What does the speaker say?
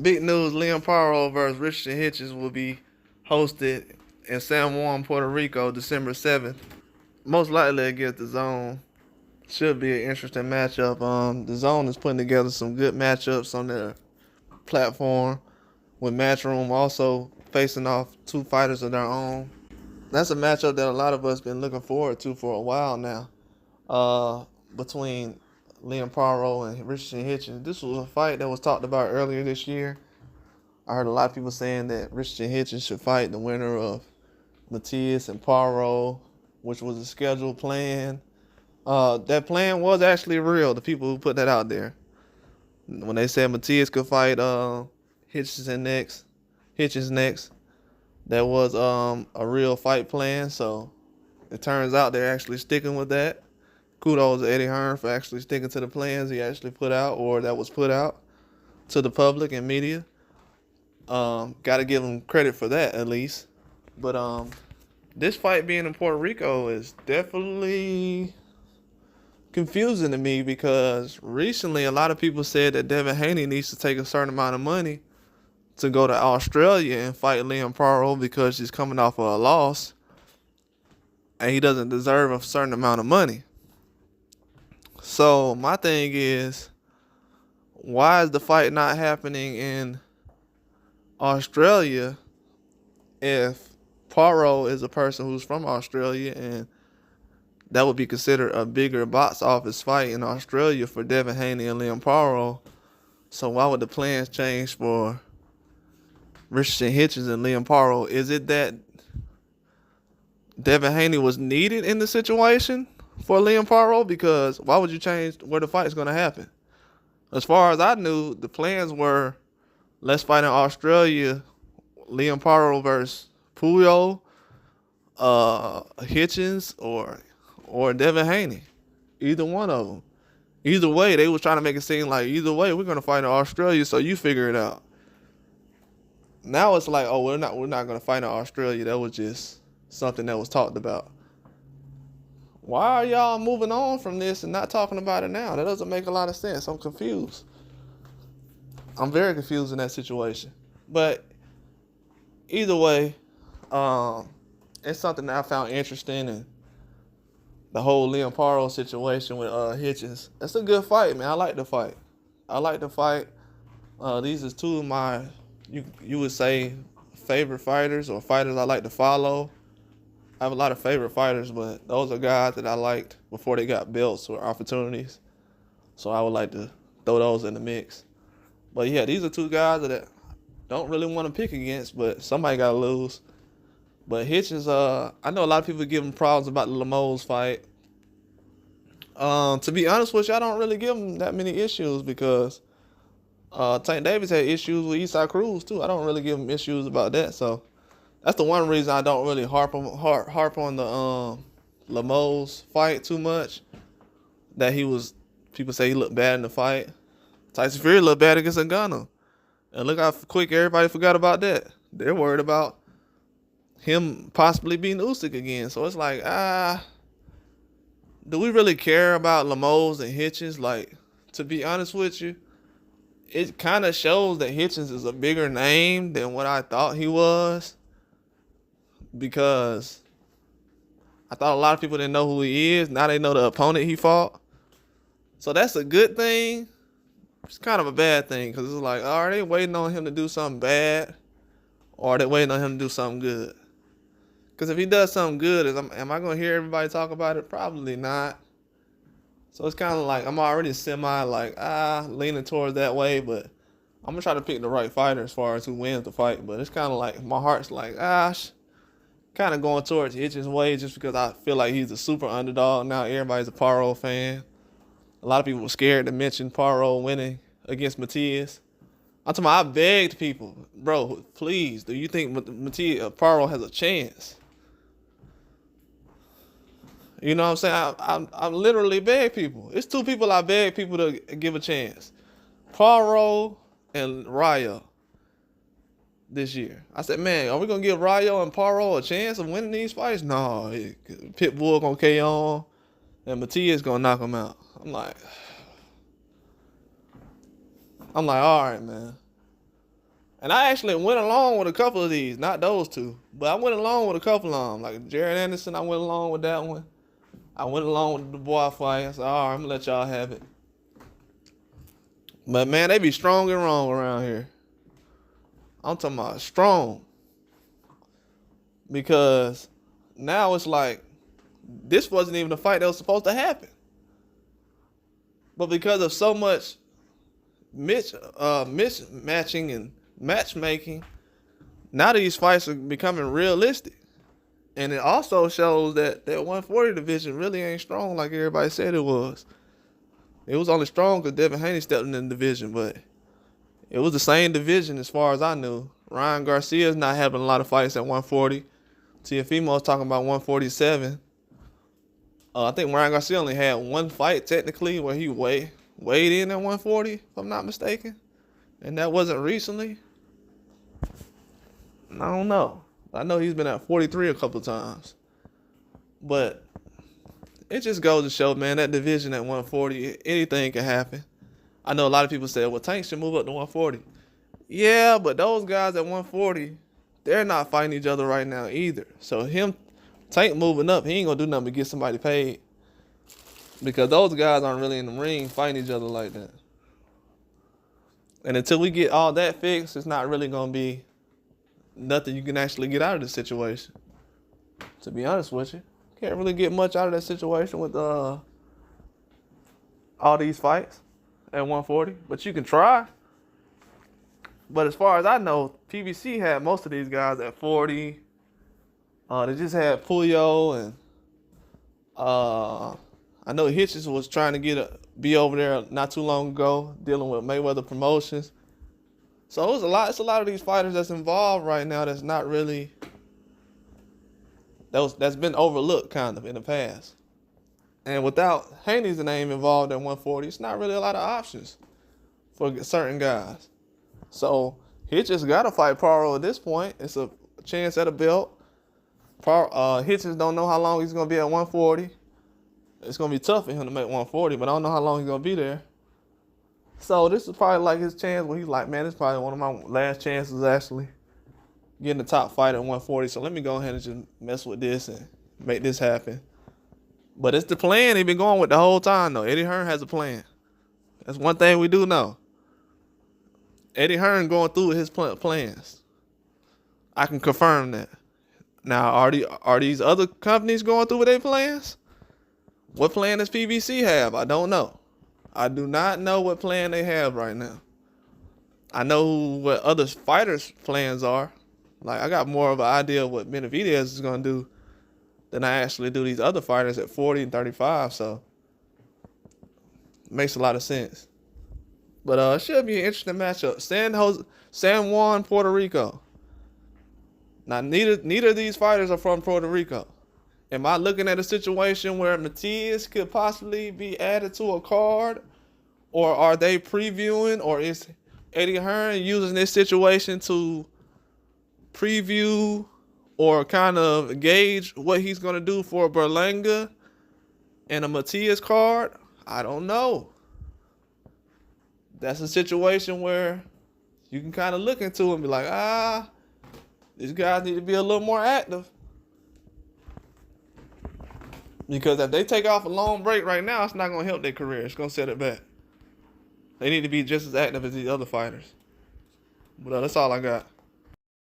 Big news: Liam Paro versus Richardson Hitchins will be hosted in San Juan, Puerto Rico, December 7th. Most likely against the Zone. Should be an interesting matchup. The Zone is putting together some good matchups on their platform with Matchroom also facing off two fighters of their own. That's a matchup that a lot of us been looking forward to for a while now. Between Liam Paro and Richardson Hitchens. This was a fight that was talked about earlier this year. I heard a lot of people saying that Richardson Hitchens should fight the winner of Matias and Paro, which was a scheduled plan. That plan was actually real. The people who put that out there, when they said Matias could fight Hitchens next, that was a real fight plan. So it turns out they're actually sticking with that. Kudos to Eddie Hearn for actually sticking to the plans he actually put out, or that was put out to the public and media. Got to give him credit for that at least. But this fight being in Puerto Rico is definitely confusing to me because recently a lot of people said that Devin Haney needs to take a certain amount of money to go to Australia and fight Liam Paro because he's coming off of a loss and he doesn't deserve a certain amount of money. So my thing is, why is the fight not happening in Australia if Paro is a person who's from Australia, and that would be considered a bigger box office fight in Australia for Devin Haney and Liam Paro? So why would the plans change for Richardson Hitchens and Liam Paro? Is it that Devin Haney was needed in the situation for Liam Paro? Because why would you change where the fight's going to happen? As far as I knew, the plans were, let's fight in Australia, Liam Paro versus Puyo, Hitchins, or Devin Haney. Either one of them. Either way, they was trying to make it seem like either way we're gonna fight in Australia, so you figure it out. Now it's like, oh, we're not gonna fight in Australia. That was just something that was talked about. Why are y'all moving on from this and not talking about it now? That doesn't make a lot of sense. I'm confused. I'm very confused in that situation. But either way, it's something that I found interesting, and the whole Liam Paro situation with Hitchens. It's a good fight, man. I like the fight. These are two of my, you would say, favorite fighters or fighters I like to follow. I have a lot of favorite fighters, but those are guys that I liked before they got belts or opportunities. So I would like to throw those in the mix. But yeah, these are two guys that I don't really want to pick against, but somebody got to lose. But Hitchens, I know a lot of people give him problems about the Lemos fight. To be honest with you, I don't really give him that many issues because Tank Davis had issues with Eastside Cruz too. I don't really give him issues about that. So that's the one reason I don't really harp on the Lemos fight too much. That people say he looked bad in the fight. Tyson Fury looked bad against Ngannou. And look how quick everybody forgot about that. They're worried about him possibly being Usyk again. So it's like, do we really care about Lemos and Hitchens? Like, to be honest with you, it kind of shows that Hitchens is a bigger name than what I thought he was, because I thought a lot of people didn't know who he is. Now they know the opponent he fought. So that's a good thing. It's kind of a bad thing because it's like, are they waiting on him to do something bad, or are they waiting on him to do something good? Because if he does something good, am I going to hear everybody talk about it? Probably not. So it's kind of like I'm already leaning towards that way, but I'm going to try to pick the right fighter as far as who wins the fight. But it's kind of like my heart's like, kind of going towards Hitchens' way just because I feel like he's a super underdog. Now everybody's a Paro fan. A lot of people were scared to mention Paro winning against Matias. I'm talking about, I begged people, bro, please, do you think Paro has a chance? You know what I'm saying? I literally beg people. It's two people I beg people to give a chance. Paro and Rayo this year. I said, man, are we going to give Rayo and Paro a chance of winning these fights? No. Pitbull going to KO him, and Matias going to knock him out. I'm like, all right, man. And I actually went along with a couple of these, not those two, but I went along with a couple of them. Like Jared Anderson, I went along with that one. I went along with the Dubois fight. I said, all right, I'm going to let y'all have it. But, man, they be strong and wrong around here. I'm talking about strong. Because now it's like, this wasn't even a fight that was supposed to happen. But because of so much mismatching and matchmaking, now these fights are becoming realistic. And it also shows that 140 division really ain't strong like everybody said it was. It was only strong because Devin Haney stepped in the division, but it was the same division as far as I knew. Ryan Garcia's not having a lot of fights at 140. Teofimo's talking about 147. I think Ryan Garcia only had one fight technically where he weighed in at 140, if I'm not mistaken. And that wasn't recently. I don't know. I know he's been at 43 a couple times. But it just goes to show, man, that division at 140, anything can happen. I know a lot of people say, well, Tank should move up to 140. Yeah, but those guys at 140, they're not fighting each other right now either. So Tank moving up, he ain't going to do nothing but get somebody paid. Because those guys aren't really in the ring fighting each other like that. And until we get all that fixed, it's not really going to be nothing you can actually get out of the situation. To be honest with you. Can't really get much out of that situation with all these fights at 140. But you can try. But as far as I know, PBC had most of these guys at 40. They just had Puyo and I know Hitchins was trying to be over there not too long ago, dealing with Mayweather Promotions. So it's a lot of these fighters that's involved right now that's not really that's been overlooked kind of in the past. And without Haney's name involved at 140, it's not really a lot of options for certain guys. So Hitchins got to fight Paro at this point. It's a chance at a belt. Hitchins don't know how long he's going to be at 140. It's going to be tough for him to make 140, but I don't know how long he's going to be there. So this is probably like his chance where he's like, man, this is probably one of my last chances actually getting the top fight at 140. So let me go ahead and just mess with this and make this happen. But it's the plan he's been going with the whole time, though. Eddie Hearn has a plan. That's one thing we do know. Eddie Hearn going through with his plans. I can confirm that. Now, are these other companies going through with their plans? What plan does PBC have? I don't know. I do not know what plan they have right now. I know what other fighters' plans are. Like, I got more of an idea of what Benavidez is going to do than I actually do these other fighters at 40 and 35, so it makes a lot of sense. But it should be an interesting matchup. San Juan, Puerto Rico. Now, neither of these fighters are from Puerto Rico. Am I looking at a situation where Matias could possibly be added to a card? Or are they previewing? Or is Eddie Hearn using this situation to preview or kind of gauge what he's going to do for Berlanga and a Matias card? I don't know. That's a situation where you can kind of look into it and be like, these guys need to be a little more active. Because if they take off a long break right now, it's not going to help their career. It's going to set it back. They need to be just as active as these other fighters. But that's all I got.